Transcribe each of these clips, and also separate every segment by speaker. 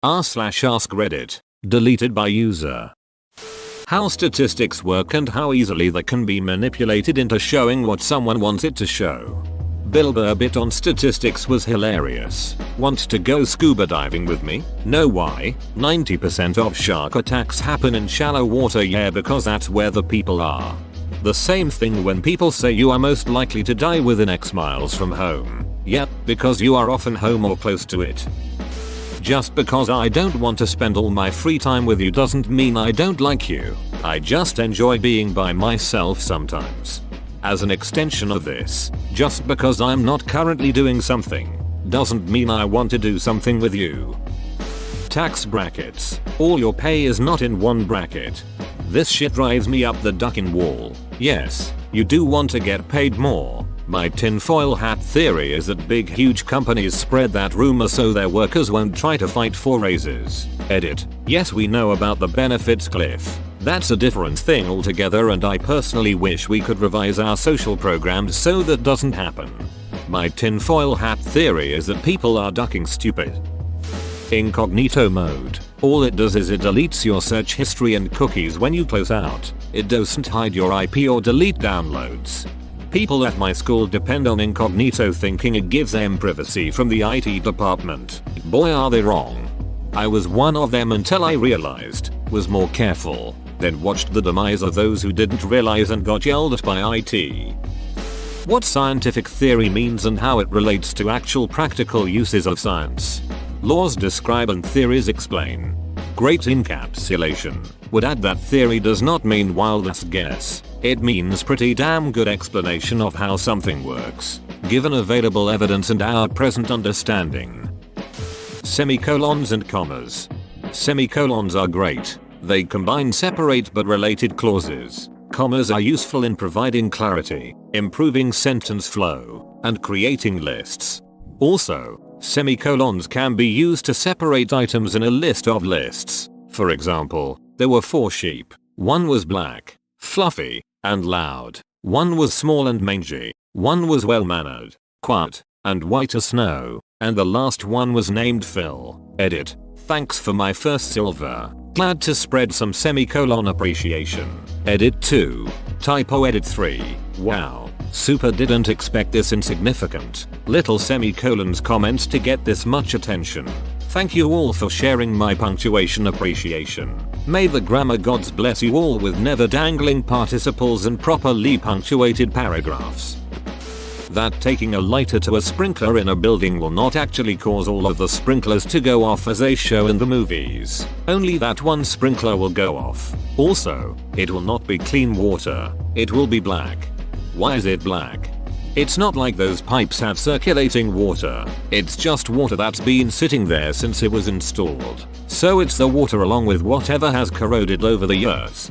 Speaker 1: r/ask Reddit. Deleted by user. How statistics work and how easily they can be manipulated into showing what someone wants it to show. Bill Burr bit on statistics was hilarious. Want to go scuba diving with me? No, why? 90% of shark attacks happen in shallow water, yeah, because that's where the people are. The same thing when people say you are most likely to die within X miles from home. Yep, because you are often home or close to it. Just because I don't want to spend all my free time with you doesn't mean I don't like you. I just enjoy being by myself sometimes. As an extension of this, just because I'm not currently doing something doesn't mean I want to do something with you. Tax brackets. All your pay is not in one bracket. This shit drives me up the ducking wall. Yes, you do want to get paid more. My tinfoil hat theory is that big huge companies spread that rumor so their workers won't try to fight for raises. Edit. Yes, we know about the benefits cliff. That's a different thing altogether, and I personally wish we could revise our social programs so that doesn't happen. My tinfoil hat theory is that people are ducking stupid. Incognito mode. All it does is it deletes your search history and cookies when you close out. It doesn't hide your IP or delete downloads. People at my school depend on incognito thinking it gives them privacy from the IT department. Boy, are they wrong. I was one of them until I realized, was more careful, then watched the demise of those who didn't realize and got yelled at by IT. What scientific theory means and how it relates to actual practical uses of science. Laws describe and theories explain. Great encapsulation. Would add that theory does not mean wildest guess. It means pretty damn good explanation of how something works, given available evidence and our present understanding. Semicolons and commas. Semicolons are great. They combine separate but related clauses. Commas are useful in providing clarity, improving sentence flow, and creating lists. Also, semicolons can be used to separate items in a list of lists. For example, there were 4 sheep. One was black, fluffy, and loud. One was small and mangy. One was well-mannered, quiet, and white as snow. And the last one was named Phil. Edit. Thanks for my first silver. Glad to spread some semicolon appreciation. Edit 2. Typo edit 3. Wow. Super didn't expect this insignificant little semicolons comments to get this much attention. Thank you all for sharing my punctuation appreciation. May the grammar gods bless you all with never dangling participles and properly punctuated paragraphs. That taking a lighter to a sprinkler in a building will not actually cause all of the sprinklers to go off as they show in the movies. Only that one sprinkler will go off. Also, it will not be clean water. It will be black. Why is it black? It's not like those pipes have circulating water. It's just water that's been sitting there since it was installed. So it's the water along with whatever has corroded over the years.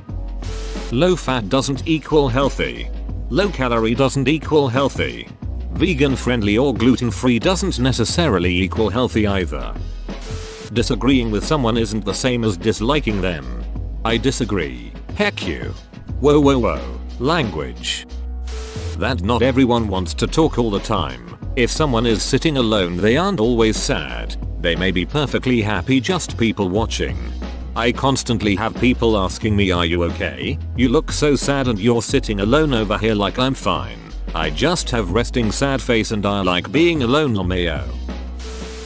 Speaker 1: Low fat doesn't equal healthy. Low calorie doesn't equal healthy. Vegan friendly or gluten free doesn't necessarily equal healthy either. Disagreeing with someone isn't the same as disliking them. I disagree. Heck you. Whoa whoa whoa. Language. That not everyone wants to talk all the time. If someone is sitting alone, they aren't always sad. They may be perfectly happy, just people watching. I constantly have people asking me, are you okay? You look so sad and you're sitting alone over here. Like, I'm fine. I just have resting sad face and I like being alone, LMAO.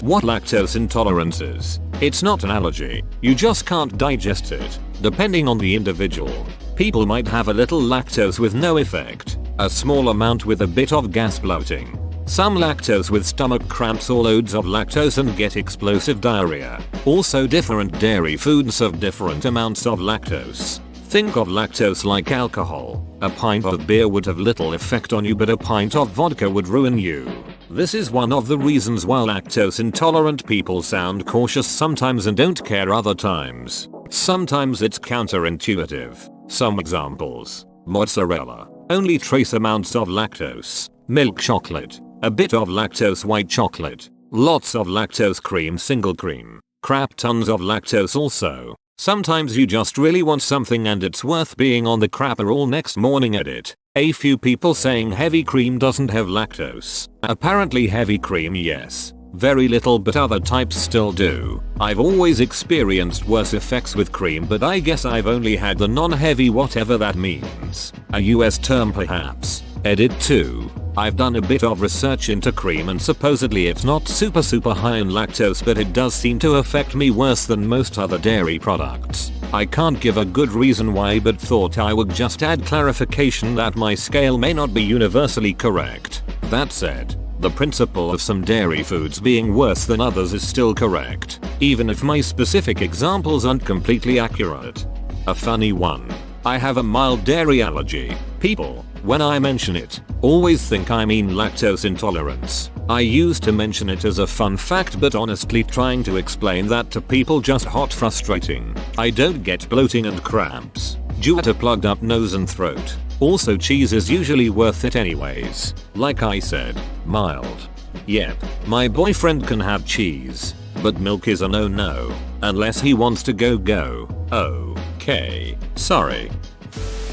Speaker 1: What lactose intolerance is? It's not an allergy. You just can't digest it. Depending on the individual, people might have a little lactose with no effect, a small amount with a bit of gas bloating, some lactose with stomach cramps or loads of lactose and get explosive diarrhea. Also, different dairy foods have different amounts of lactose. Think of lactose like alcohol. A pint of beer would have little effect on you, but a pint of vodka would ruin you. This is one of the reasons why lactose intolerant people sound cautious sometimes and don't care other times. Sometimes it's counterintuitive. Some examples: mozzarella, only trace amounts of lactose. Milk chocolate, a bit of lactose. White chocolate, lots of lactose. Cream, single cream, crap tons of lactose also. Sometimes you just really want something and it's worth being on the crapper all next morning. Edit. A few people saying heavy cream doesn't have lactose. Apparently heavy cream, yes. Very little, but other types still do. I've always experienced worse effects with cream, but I guess I've only had the non-heavy whatever that means. A US term perhaps. Edit 2. I've done a bit of research into cream and supposedly it's not super high in lactose, but it does seem to affect me worse than most other dairy products. I can't give a good reason why, but thought I would just add clarification that my scale may not be universally correct. That said, the principle of some dairy foods being worse than others is still correct, even if my specific examples aren't completely accurate. A funny one. I have a mild dairy allergy. People, when I mention it, always think I mean lactose intolerance. I used to mention it as a fun fact, but honestly trying to explain that to people just hot frustrating. I don't get bloating and cramps due to plugged up nose and throat. Also, cheese is usually worth it anyways. Like I said, mild. Yep, my boyfriend can have cheese, but milk is a no-no, unless he wants to go. Okay, sorry.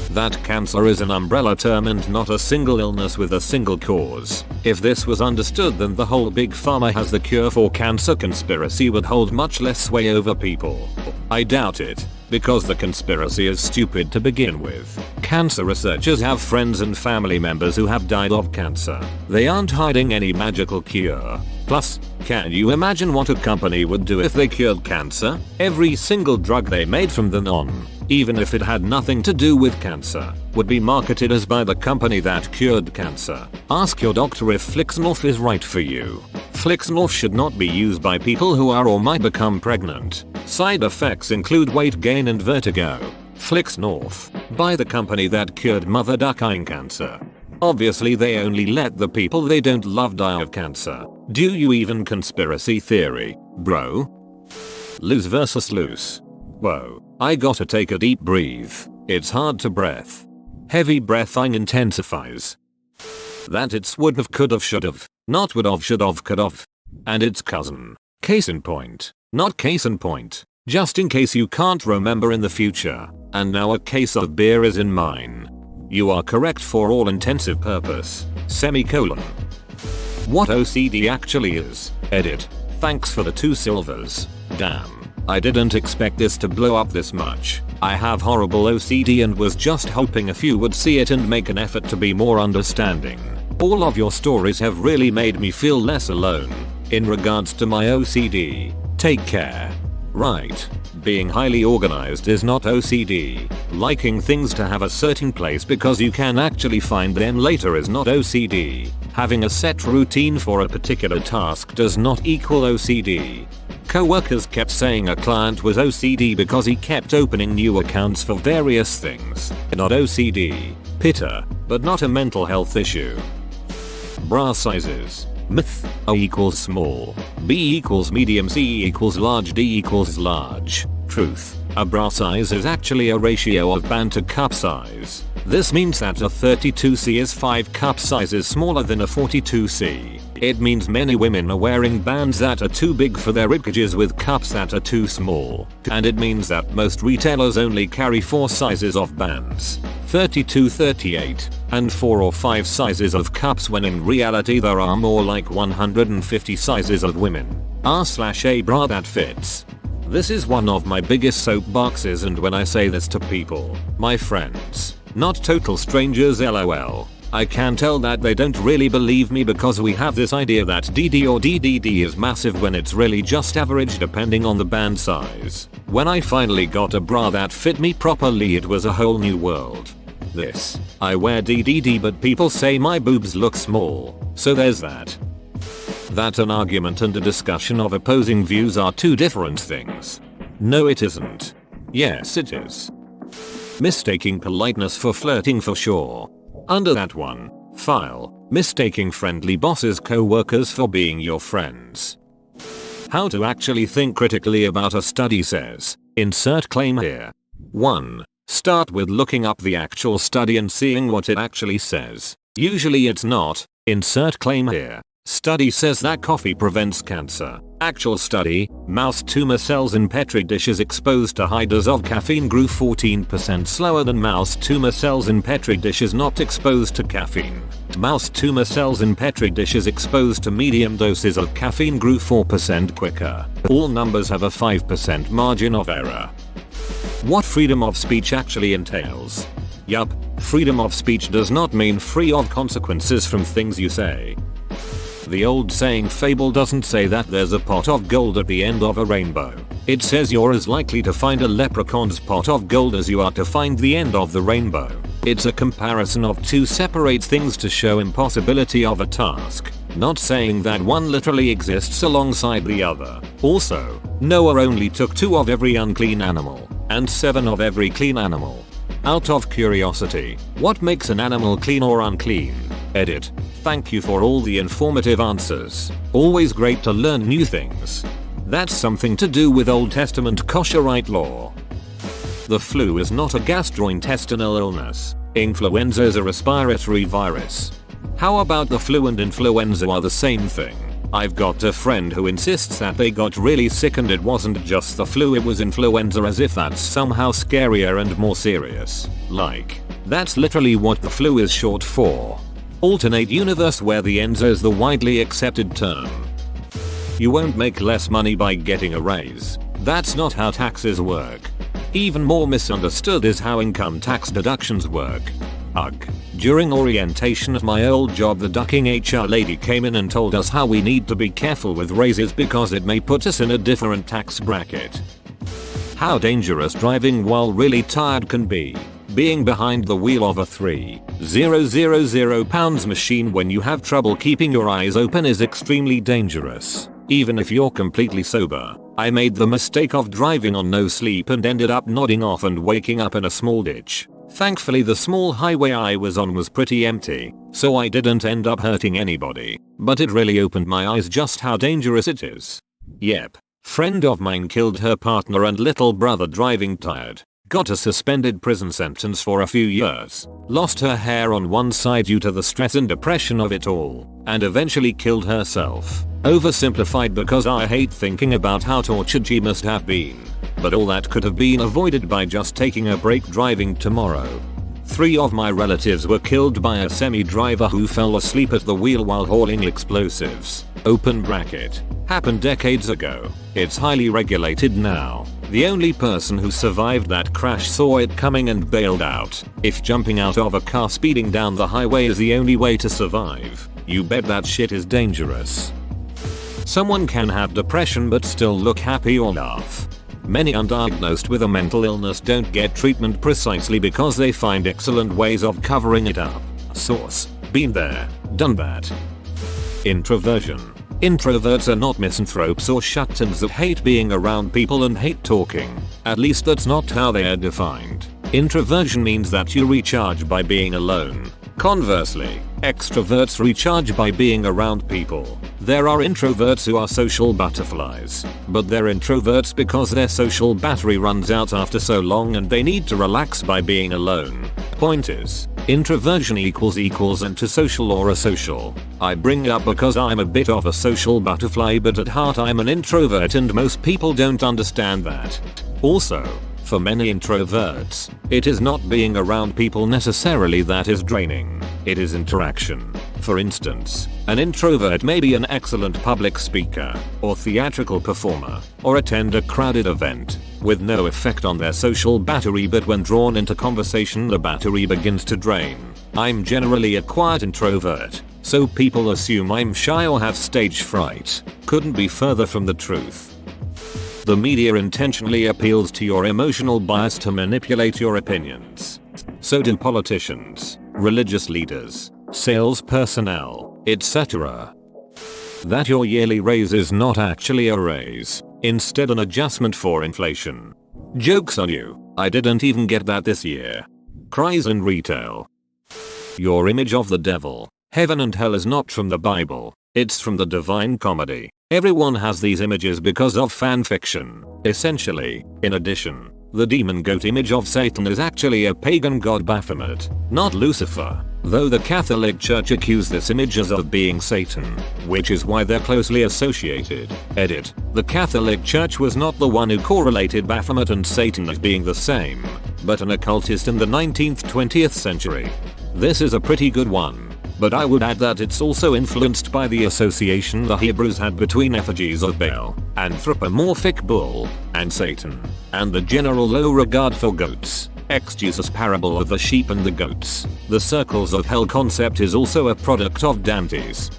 Speaker 1: That cancer is an umbrella term and not a single illness with a single cause. If this was understood, then the whole big pharma has the cure for cancer conspiracy would hold much less sway over people. I doubt it, because the conspiracy is stupid to begin with. Cancer researchers have friends and family members who have died of cancer. They aren't hiding any magical cure. Plus, can you imagine what a company would do if they cured cancer? Every single drug they made from then on, even if it had nothing to do with cancer, would be marketed as by the company that cured cancer. Ask your doctor if Flixnorth is right for you. Flixnorth should not be used by people who are or might become pregnant. Side effects include weight gain and vertigo. Flixnorth, by the company that cured mother ducking cancer. Obviously they only let the people they don't love die of cancer. Do you even conspiracy theory, bro? Loose versus loose. Whoa, I gotta take a deep breath. It's hard to breath. Heavy breathing intensifies. That it's would've, could've, should've, not would've, should've, could've. And it's cousin. Case in point. Not case in point. Just in case you can't remember in the future. And now a case of beer is in mine. You are correct for all intensive purpose. Semicolon. What OCD actually is. Edit. Thanks for the 2 silvers. Damn. I didn't expect this to blow up this much. I have horrible OCD and was just hoping a few would see it and make an effort to be more understanding. All of your stories have really made me feel less alone. In regards to my OCD, take care. Right. Being highly organized is not OCD. Liking things to have a certain place because you can actually find them later is not OCD. Having a set routine for a particular task does not equal OCD. Co-workers kept saying a client was OCD because he kept opening new accounts for various things. Not OCD. Pitta, but not a mental health issue. Bra sizes. Myth. A equals small. B equals medium. C equals large. D equals large. Truth. A bra size is actually a ratio of band to cup size. This means that a 32C is 5 cup sizes smaller than a 42C. It means many women are wearing bands that are too big for their ribcages with cups that are too small. And it means that most retailers only carry 4 sizes of bands. 32, 38, and 4 or 5 sizes of cups, when in reality there are more like 150 sizes of women. R/a bra that fits. This is one of my biggest soapboxes, and when I say this to people, my friends, not total strangers lol, I can tell that they don't really believe me because we have this idea that DD or DDD is massive when it's really just average depending on the band size. When I finally got a bra that fit me properly, it was a whole new world. I wear DDD but people say my boobs look small, so there's that. That an argument and a discussion of opposing views are 2 different things. No, it isn't. Yes, it is. Mistaking politeness for flirting for sure. Under that one, file, mistaking friendly bosses co-workers for being your friends. How to actually think critically about a study says, insert claim here. 1. Start with looking up the actual study and seeing what it actually says. Usually it's not, insert claim here. Study says that coffee prevents cancer. Actual study, mouse tumor cells in petri dishes exposed to high dose of caffeine grew 14% slower than mouse tumor cells in petri dishes not exposed to caffeine. Mouse tumor cells in petri dishes exposed to medium doses of caffeine grew 4% quicker. All numbers have a 5% margin of error. What freedom of speech actually entails? Yup, freedom of speech does not mean free of consequences from things you say. The old saying fable doesn't say that there's a pot of gold at the end of a rainbow. It says you're as likely to find a leprechaun's pot of gold as you are to find the end of the rainbow. It's a comparison of two separate things to show impossibility of a task, not saying that one literally exists alongside the other. Also, Noah only took 2 of every unclean animal, and 7 of every clean animal. Out of curiosity, what makes an animal clean or unclean? Edit. Thank you for all the informative answers. Always great to learn new things. That's something to do with Old Testament kosherite law. The flu is not a gastrointestinal illness. Influenza is a respiratory virus. How about the flu and influenza are the same thing? I've got a friend who insists that they got really sick and it wasn't just the flu, it was influenza, as if that's somehow scarier and more serious. Like, that's literally what the flu is short for. Alternate universe where the enza is the widely accepted term. You won't make less money by getting a raise. That's not how taxes work. Even more misunderstood is how income tax deductions work. Ugh. During orientation at my old job, the ducking HR lady came in and told us how we need to be careful with raises because it may put us in a different tax bracket. How dangerous driving while really tired can be. Being behind the wheel of a 3,000 pounds machine when you have trouble keeping your eyes open is extremely dangerous, even if you're completely sober. I made the mistake of driving on no sleep and ended up nodding off and waking up in a small ditch. Thankfully the small highway I was on was pretty empty, so I didn't end up hurting anybody, but it really opened my eyes just how dangerous it is. Yep. Friend of mine killed her partner and little brother driving tired. Got a suspended prison sentence for a few years. Lost her hair on one side due to the stress and depression of it all, and eventually killed herself. Oversimplified because I hate thinking about how tortured she must have been. But all that could have been avoided by just taking a break driving tomorrow. 3 of my relatives were killed by a semi-driver who fell asleep at the wheel while hauling explosives. Open bracket. Happened decades ago. It's highly regulated now. The only person who survived that crash saw it coming and bailed out. If jumping out of a car speeding down the highway is the only way to survive, you bet that shit is dangerous. Someone can have depression but still look happy or laugh. Many undiagnosed with a mental illness don't get treatment precisely because they find excellent ways of covering it up. Source: been there, done that. Introversion. Introverts are not misanthropes or shut-ins that hate being around people and hate talking. At least that's not how they are defined. Introversion means that you recharge by being alone. Conversely, extroverts recharge by being around people. There are introverts who are social butterflies, but they're introverts because their social battery runs out after so long and they need to relax by being alone. Point is, introversion equals antisocial or asocial. I bring it up because I'm a bit of a social butterfly, but at heart I'm an introvert and most people don't understand that. Also, for many introverts, it is not being around people necessarily that is draining. It is interaction. For instance, an introvert may be an excellent public speaker, or theatrical performer, or attend a crowded event, with no effect on their social battery, but when drawn into conversation the battery begins to drain. I'm generally a quiet introvert, so people assume I'm shy or have stage fright. Couldn't be further from the truth. The media intentionally appeals to your emotional bias to manipulate your opinions. So do politicians, religious leaders, sales personnel, etc. That your yearly raise is not actually a raise, instead an adjustment for inflation. Joke's on you, I didn't even get that this year. Cries in retail. Your image of the devil, heaven and hell is not from the Bible, it's from the Divine Comedy. Everyone has these images because of fan fiction. Essentially, in addition, The demon goat image of Satan is actually a pagan god Baphomet, not Lucifer, though the Catholic Church accuse this image as of being Satan, which is why they're closely associated. Edit. The Catholic Church was not the one who correlated Baphomet and Satan as being the same, but an occultist in the 19th-20th century. This is a pretty good one. But I would add that it's also influenced by the association the Hebrews had between effigies of Baal, anthropomorphic bull, and Satan, and the general low regard for goats. Jesus' parable of the sheep and the goats. The circles of hell concept is also a product of Dante's.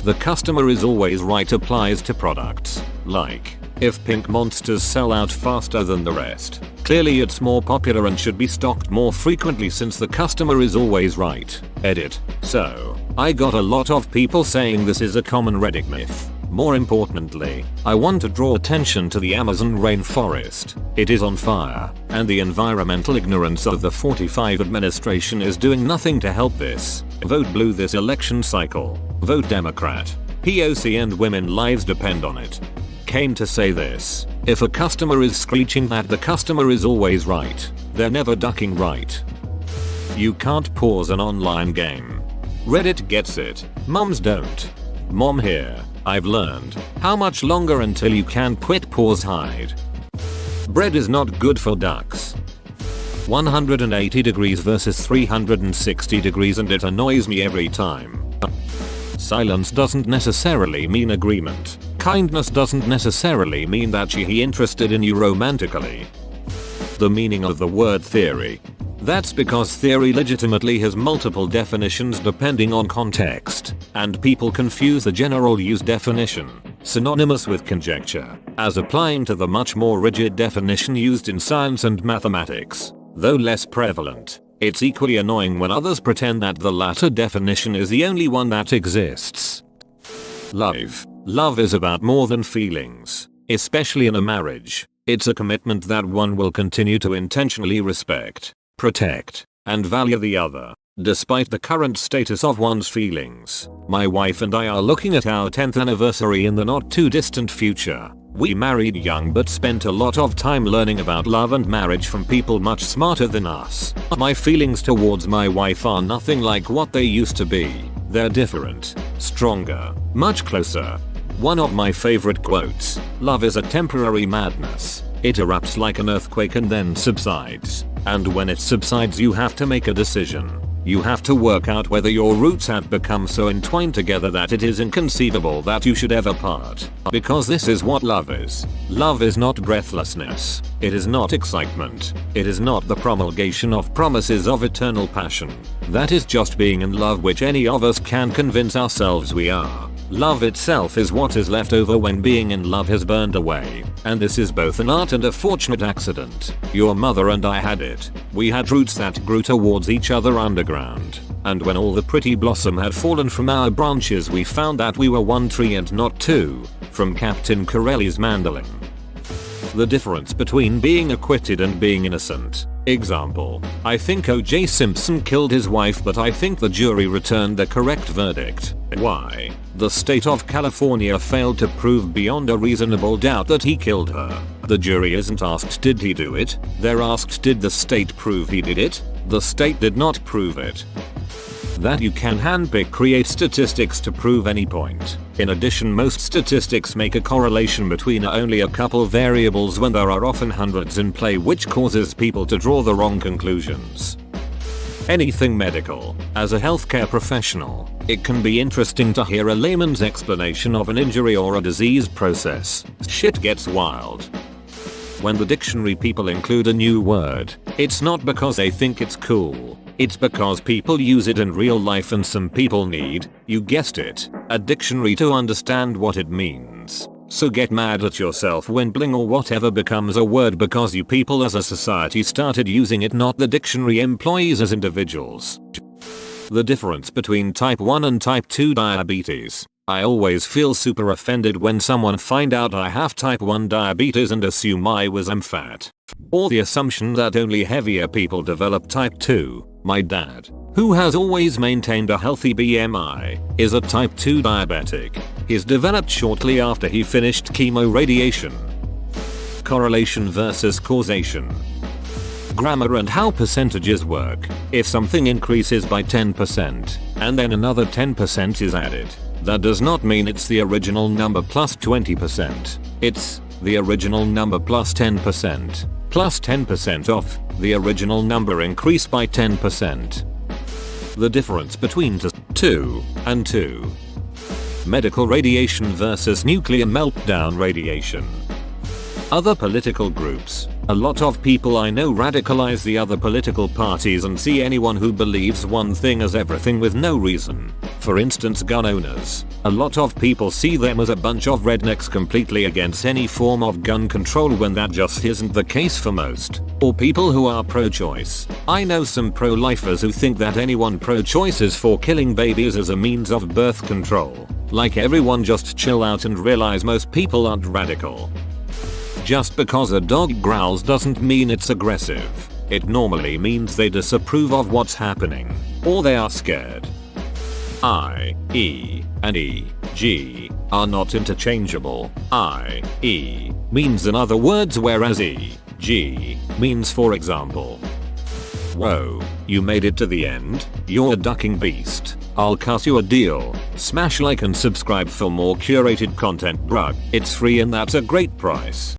Speaker 1: The customer is always right applies to products, like, if pink monsters sell out faster than the rest, clearly it's more popular and should be stocked more frequently since the customer is always right. Edit. So, I got a lot of people saying this is a common Reddit myth. More importantly, I want to draw attention to the Amazon rainforest. It is on fire, and the environmental ignorance of the 45 administration is doing nothing to help this. Vote blue this election cycle. Vote Democrat. POC and women lives depend on it. Came to say this. If a customer is screeching that the customer is always right, they're never ducking right. You can't pause an online game. Reddit gets it. Moms don't. Mom here. I've learned. How much longer until you can quit pause hide? Bread is not good for ducks. 180 degrees versus 360 degrees and it annoys me every time. Silence doesn't necessarily mean agreement. Kindness doesn't necessarily mean that he interested in you romantically. The meaning of the word theory. That's because theory legitimately has multiple definitions depending on context, and people confuse the general use definition, synonymous with conjecture, as applying to the much more rigid definition used in science and mathematics. Though less prevalent, it's equally annoying when others pretend that the latter definition is the only one that exists. Love. Love is about more than feelings, especially in a marriage. It's a commitment that one will continue to intentionally respect, protect, and value the other, despite the current status of one's feelings. My wife and I are looking at our 10th anniversary in the not too distant future. We married young but spent a lot of time learning about love and marriage from people much smarter than us. My feelings towards my wife are nothing like what they used to be. They're different, stronger, much closer. One of my favorite quotes, love is a temporary madness. It erupts like an earthquake and then subsides. And when it subsides you have to make a decision. You have to work out whether your roots have become so entwined together that it is inconceivable that you should ever part. Because this is what love is. Love is not breathlessness. It is not excitement. It is not the promulgation of promises of eternal passion. That is just being in love, which any of us can convince ourselves we are. Love itself is what is left over when being in love has burned away. And this is both an art and a fortunate accident. Your mother and I had it. We had roots that grew towards each other underground. And when all the pretty blossom had fallen from our branches we found that we were one tree and not two. From Captain Corelli's mandolin. The difference between being acquitted and being innocent. Example, I think O.J. Simpson killed his wife but I think the jury returned the correct verdict. Why? The state of California failed to prove beyond a reasonable doubt that he killed her. The jury isn't asked did he do it, they're asked did the state prove he did it? The state did not prove it. That you can handpick create statistics to prove any point. In addition, most statistics make a correlation between only a couple variables when there are often hundreds in play, which causes people to draw the wrong conclusions. Anything medical. As a healthcare professional, it can be interesting to hear a layman's explanation of an injury or a disease process. Shit gets wild. When the dictionary people include a new word, it's not because they think it's cool. It's because people use it in real life and some people need, you guessed it, a dictionary to understand what it means. So get mad at yourself when bling or whatever becomes a word because you people as a society started using it, not the dictionary employees as individuals. The difference between type 1 and type 2 diabetes. I always feel super offended when someone find out I have type 1 diabetes and assume I'm fat. Or the assumption that only heavier people develop type 2. My dad, who has always maintained a healthy BMI, is a type 2 diabetic. He's developed shortly after he finished chemo radiation. correlation versus causation. Grammar and how percentages work. If something increases by 10% and then another 10% is added, that does not mean it's the original number plus 20%. It's the original number plus 10%, plus 10% off the original number increased by 10%. The difference between 2 and 2. Medical radiation versus nuclear meltdown radiation. Other political groups. A lot of people I know radicalize the other political parties and see anyone who believes one thing as everything with no reason. For instance, gun owners. A lot of people see them as a bunch of rednecks completely against any form of gun control when that just isn't the case for most. Or people who are pro-choice. I know some pro-lifers who think that anyone pro-choice is for killing babies as a means of birth control. Like, everyone just chill out and realize most people aren't radical. Just because a dog growls doesn't mean it's aggressive. It normally means they disapprove of what's happening, or they are scared. I, E, and E, G are not interchangeable. I, E means in other words, whereas E, G means for example. Whoa, you made it to the end? You're a ducking beast. I'll cut you a deal. Smash like and subscribe for more curated content, bruh. It's free and that's a great price.